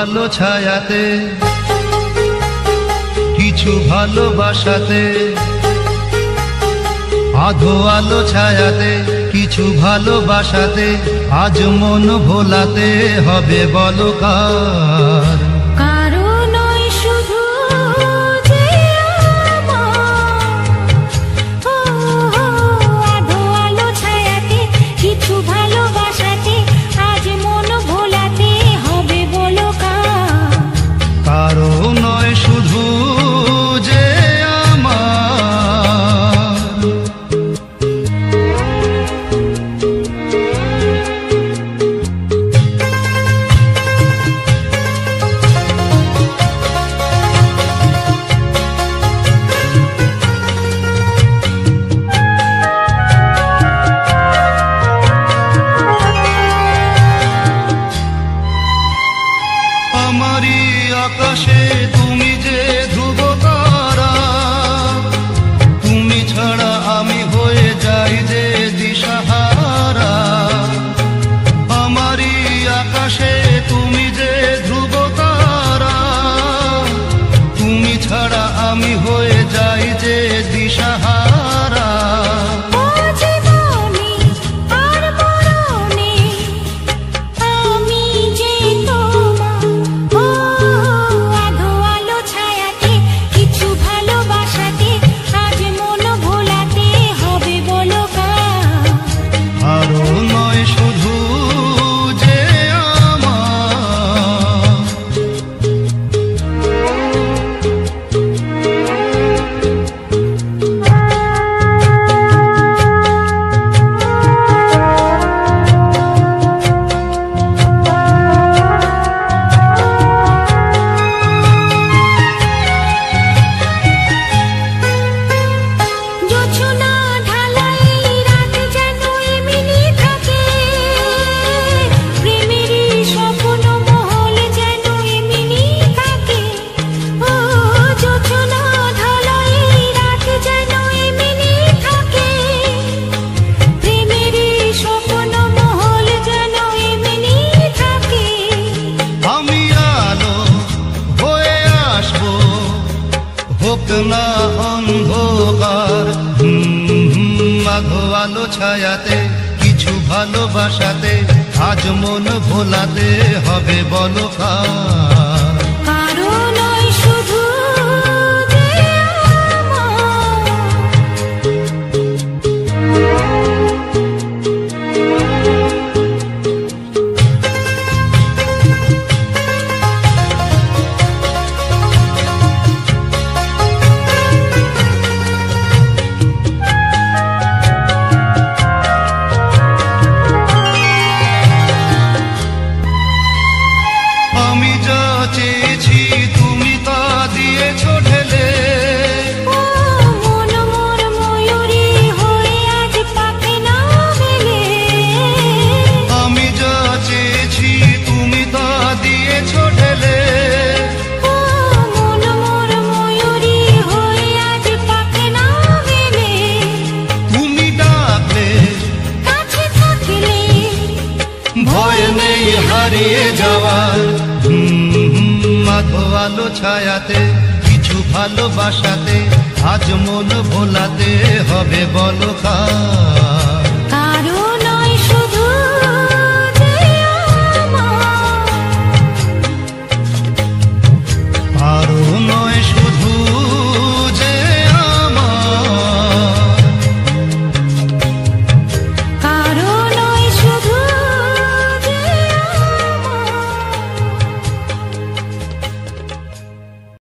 আলো ছায়াতে, কিছু ভালোবাসাতে, আধো আলো ছায়াতে, কিছু ভালোবাসাতে, আজ মন ভোলাতে হবে বলো কার? আমারি আকাশে তুমি যে ধ্রুব তারা, তুমি ছাড়া আমি হয়ে যাই যে দিশাহারা। আমারি আকাশে তুমি যে ধ্রুব তারা, তুমি ছাড়া আমি হয়ে যাই যে দিশাহারা। না অন্ধকার আধো আলো ছায়াতে, কিছু ভালোবাসাতে, আজ মন ভোলাতে হবে বলো কার? আমি যা চেয়েছি তুমি তা দিয়েছ ঢেলে, মন মোর ময়ূরী হয়ে আজ পাখি না মেলে। আমি যা চেয়েছি তুমি তা দিয়েছ ঢেলে, মন মোর ময়ূরী হয়ে আজ পাখি না মেলে। তুমি ডাকলে কাছে থাকলে ভয় নেই হারিয়ে যাওয়ার। আধো আলো ছায়াতে, কিছু ভালোবাসাতে, আজ মন ভোলাতে হবে বলো কার?